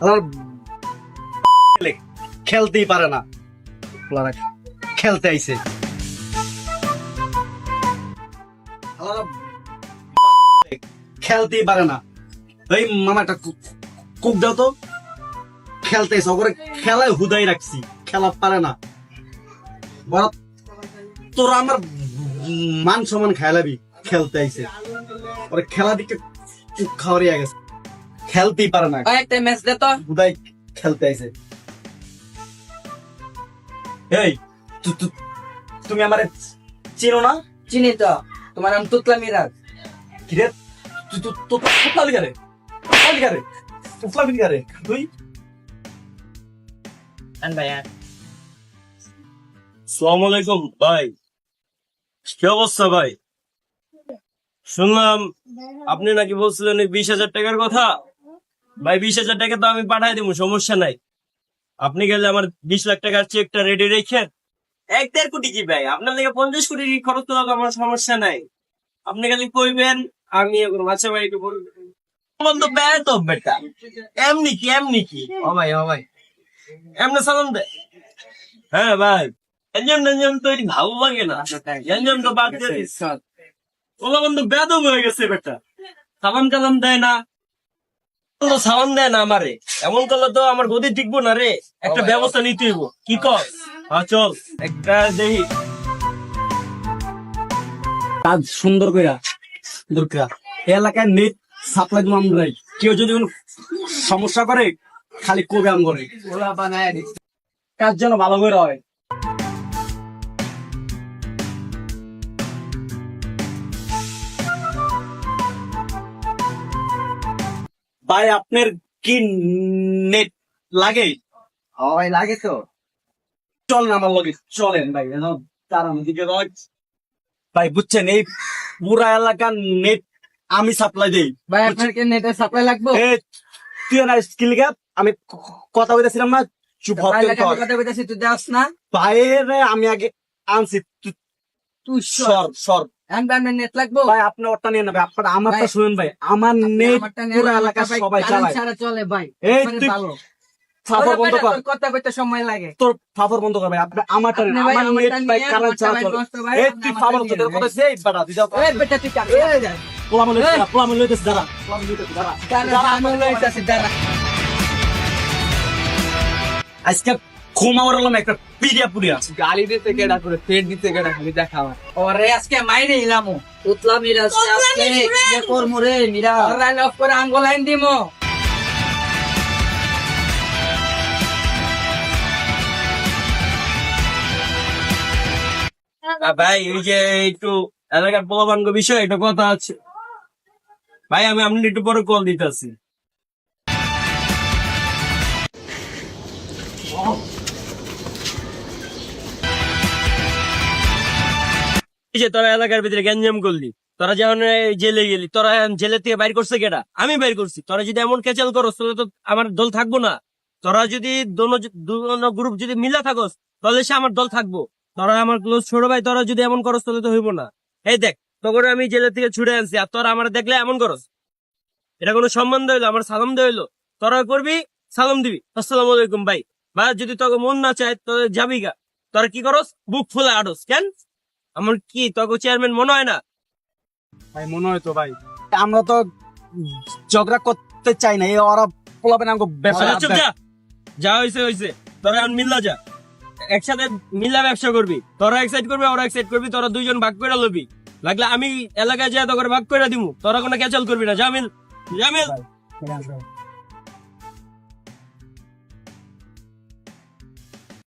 আমার খেলতেই পারে না, খেলতে আইছে। খেলতেই পারে না, এই মামাটা কুক দাও তো। খেলতে আইছে, ওকে খেলায় হুদাই রাখছি, খেলা পারে না। তোরা আমার মান সমান খেলাবি, খেলতে আইছে ওরে খেলা দিকে খাওয়ারিয়া গেছে, খেলতেই পারে না। একটা ম্যাচ দে তো। হুদাই খেলতে আইছে। এই তুমি আমারে চিনো না? চিনি তো, তোমার নাম তুতলা মিরাজ। কিরে তুই তো তোতলা লিগারে তোতলা লিগারে তুই ভাইয়া আসসালামু আলাইকুম ভাই, কি অবস্থা ভাই? শুনলাম আপনি নাকি বলছিলেন 20,000 টাকার কথা। ভাই 20,000 টাকা তো আমি পাঠাই দেবো, সমস্যা নাই। আপনি গেলে আমার 20 লাখ টাকার চেকটা রেডি রেখেন। 1-1.5 কোটি কি ভাই, আপনার লেগে 50 কোটি খরচ তো আমার সমস্যা নাই। আপনি খালি কইবেন, আমি মাছে বাড়িতে বলবো বন্ধু বেড়াতো বেটা। এমনি কি ও ভাই এমনি সালাম দে। হ্যাঁ ভাই, এনজম তো এটি ভালো লাগে না, এনজম তো বাদ দিয়ে দিস। ওলা বন্ধু বেদম হয়ে গেছে বেটা, সালাম কালাম দেয় না, সালাম দেয় না আমারে। এমন করলে তো আমার গদি টিকবো না রে, একটা ব্যবস্থা নিতে হইব। কি কর? চল একটা দেখি কাজ সুন্দর কইরা দরকার। এলাকায় নেট সাপ্লাই দিলাম আমরাই, কেউ যদি কোনো সমস্যা করে খালি কবে আম করে ওলা বানায় দিস। কাজ যেন ভালো করে হয়। ভাই আপনার কি নেট লাগে? ভাই লাগে তো। চলেন আমার লগে, চলেন ভাই। তার দিকে ভাই বুঝছেন, এই পুরা এলাকার নেট আমি সাপ্লাই দেই। ভাই আপনার কি নেটের সাপ্লাই লাগবে? তুই না স্কিল গ্যাপ, আমি কথা বলতেছিলাম না, চুপ ভাই হতে লাগে কথা কইতাছি, তুই দেওস না। বাইরে আমি আগে আনছি, তুই সর আমরা নেট লাগবে। ভাই আপনি ওরটা নিয়ে নেবে, আপনার আমারটা ভাই, শুনেন ভাই। আমার নেট আমারটা নিয়ে পুরো নাও, এলাকা ভাই, সবাই কারেন্ট চালায়। ছাড়া চলে ভাই। এই মানে তুই ভালো। ফাফর ওরে বন্ধ বেটা, কর, তোর কথা কইতে সময় লাগে। তোর ফাফর বন্ধ কর ভাই। আপনি আমারটা আপনি নিন, ভাই আমার আমারটা নেট ভাই নিয়ে কারেন্ট ছাড়া ভাই চলে। নষ্ট ভাই, এই আপনি তুই আমারটা ফাফর নিয়ে তোদের নেন, কথা ভাই। সেই বাড়া দিদা তো। ওই বেটা তুই কার? পোলাম লইতেছ, পোলাম লইতেছ দাঁড়া, পোলাম লইতেছ দাঁড়া। আজকে ঘুমাবার হলাম একটা পিডিয়া পুরিয়া। গালি দিতে কেডা করে, পেট দিতে কেডা খালি দেখা আমার। ওরে আজকে মাইরে ইলামু। উতলা মিরাজ আজকে কি করমু রে মিরাজ? ওরে লফ করে আঙ্গুলাইন দিমু। ভাই এই যে একটু এলাকার পোলাপানগ বিষয় একটা কথা আছে ভাই, আমি আপনি একটু পরে কল দিতেছি। এই যে তোরা এলাকার ভিতরে গ্যাঞ্জাম করলি, তোরা যখন জেলে গেলি, তোরা জেলে থেকে বাইর করছে কেডা? আমি বাইর করছি। তোরা যদি এমন ক্যাচাল করস তাহলে তো আমার দল থাকবো না। তোরা যদি দোনো গ্রুপ যদি মিলা থাকস তাহলে সে আমার দল থাকবো। তোরা আমার ক্লোজ ছোট ভাই, তোরা যদি এমন করস তাহলে তো হইব না। এই দেখ, তোকে আমি জেলে থেকে ছুটে আনছি, আর তোরা আমার দেখলে এমন করস, এটা কোনো সম্বন্ধ হইলো? আমার সালাম দেওয়া হইলো? তোরা করবি, সালাম দিবি, আসসালামু আলাইকুম ভাই। বা যদি তোকে মন না চায় তাহলে যাবি গা। তোরা কি করস? বুক ফুলে আডস কেন? আমার কি তোকে চেয়ারম্যান মনে হয় না? ভাই মনে হয় তো ভাই, আমরা তো ঝগড়া করতে চাই না, এই ওরা পোলাবেন আমাকে ব্যবসা। চুপ যা, যা হয়েছে হয়েছে। তোরা এখন মিল্লা যা, একসাথে মিল্লা ব্যবসা করবি। তোরা এক সাইড করবি, ওরা এক সাইড করবি, তোরা দুইজন ভাগ করে লবি। লাগলে আমি এলাকায় যাই তোকে ভাগ করে দিব, তোরা কোনো ক্যাচাল করবি না। জামিল, জামিল।